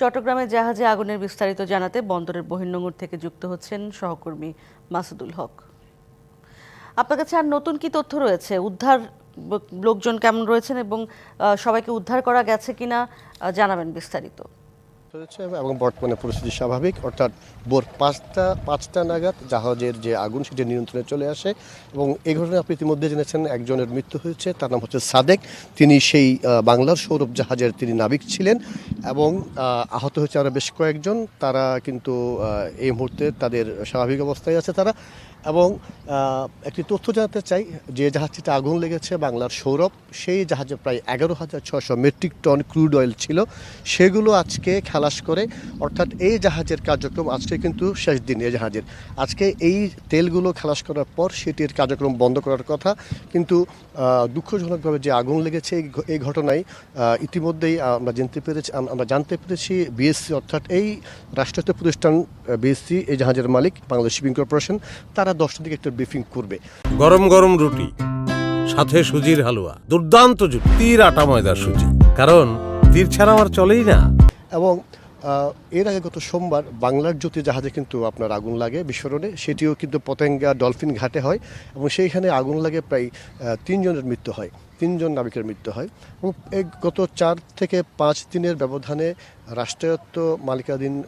চট্টগ্রামে জাহাজে আগুনের বিস্তারিত জানাতে বন্দরের বহির্নোঙর থেকে যুক্ত হচ্ছেন সহকর্মী মাসুদুল হক। আপনার কাছে আর নতুন কি তথ্য রয়েছে? উদ্ধার লোকজন কেমন রয়েছেন এবং সবাইকে উদ্ধার করা গেছে কিনা জানাবেন বিস্তারিত। এবং বর্তমানে পরিস্থিতি স্বাভাবিক, অর্থাৎ ভোর পাঁচটা নাগাদ জাহাজের যে আগুন সেটি নিয়ন্ত্রণে চলে আসে এবং এই ঘটনায় আপনি ইতিমধ্যে জেনেছেন একজনের মৃত্যু হয়েছে, তার নাম হচ্ছে সাদেক। তিনি সেই বাংলার সৌরভ জাহাজের তিনি নাবিক ছিলেন এবং আহত হয়েছে আরও বেশ কয়েকজন। তারা কিন্তু এই মুহূর্তে তাদের স্বাভাবিক অবস্থায় আছে তারা। এবং একটি তথ্য জানাতে চাই, যে জাহাজটিতে আগুন লেগেছে বাংলার সৌরভ, সেই জাহাজে প্রায় 11,600 মেট্রিক টন ক্রুড অয়েল ছিল। সেগুলো আজকে খালাস করে, অর্থাৎ এই জাহাজের কার্যক্রম আজকে কিন্তু শেষ দিন। এই জাহাজের আজকে এই তেলগুলো খালাস করার পর সেটির কার্যক্রম বন্ধ করার কথা, কিন্তু দুঃখজনকভাবে যে আগুন লেগেছে এই ঘটনায় ইতিমধ্যেই আমরা জানতে পেরেছি বিএসসি, অর্থাৎ এই রাষ্ট্রায়ত্ত প্রতিষ্ঠান বিএসসি, এই জাহাজের মালিক বাংলাদেশ শিপিং কর্পোরেশন, তারা 10টার দিকে একটা ব্রিফিং করবে। গরম গরম রুটি, সাথে সুজির হালুয়া, দুর্দান্ত জুটি, তীর আটা ময়দার সুজি, কারণ তীর ছাড়া আমার চলেই না। এবং এর আগে গত সোমবার বাংলার জ্যোতি জাহাজে কিন্তু আপনার আগুন লাগে বিস্ফোরণে, সেটিও কিন্তু পতেঙ্গা ডলফিন ঘাটে হয় এবং সেইখানে আগুন লাগে প্রায় 3 জনের মৃত্যু হয়, 3 জন নাবিকের মৃত্যু হয়। এবং এই গত 4 থেকে 5 দিনের ব্যবধানে রাষ্ট্রায়ত্ত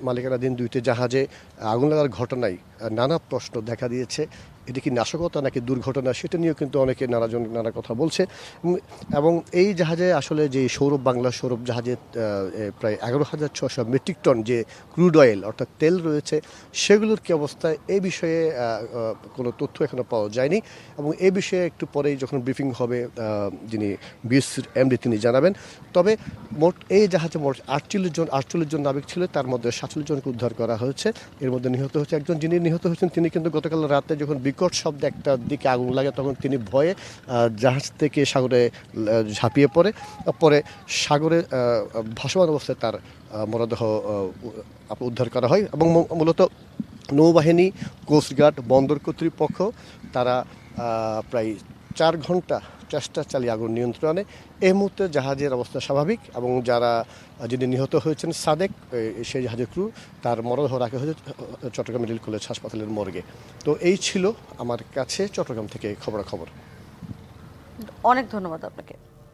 মালিকানাধীন 2টি জাহাজে আগুন লাগার ঘটনায় নানা প্রশ্ন দেখা দিয়েছে। এটি কি নাশকতা নাকি দুর্ঘটনা, সেটা নিয়েও কিন্তু অনেকে নানা কথা বলছে। এবং এই জাহাজে আসলে যে বাংলার সৌরভ জাহাজে প্রায় 11,600 মেট্রিক টন যে ক্রুড অয়েল অর্থাৎ তেল রয়েছে, সেগুলোর কী অবস্থা, এই বিষয়ে কোনো তথ্য এখনও পাওয়া যায়নি। এবং এই বিষয়ে একটু পরেই যখন ব্রিফিং হবে যিনি বিএসসির এমডি তিনি জানাবেন। তবে এই জাহাজে মোট 48 জন নাবিক ছিল, তার মধ্যে 47 জনকে উদ্ধার করা হয়েছে। এর মধ্যে নিহত হয়েছে একজন। যিনি নিহত হয়েছেন তিনি কিন্তু গতকাল রাতে যখন বিকট শব্দে একটার দিকে আগুন লাগে, তখন তিনি ভয়ে জাহাজ থেকে সাগরে ঝাঁপিয়ে পরে সাগরে ভাসমান অবস্থায় তার মরদেহ উদ্ধার করা হয়। এবং মূলত নৌবাহিনী, কোস্টগার্ড, বন্দর কর্তৃপক্ষ তারা প্রায় 4 ঘন্টা চেষ্টা চালিয়ে আগুন নিয়ন্ত্রণে। এই মুহূর্তে জাহাজের অবস্থা স্বাভাবিক এবং যিনি নিহত হয়েছেন সাদেক, সেই জাহাজের ক্রু, তার মরদেহ রাখা হয়েছে চট্টগ্রাম মেডিকেল কলেজ হাসপাতালের মর্গে। তো এই ছিল আমার কাছে চট্টগ্রাম থেকে খবরাখবর। অনেক ধন্যবাদ আপনাকে।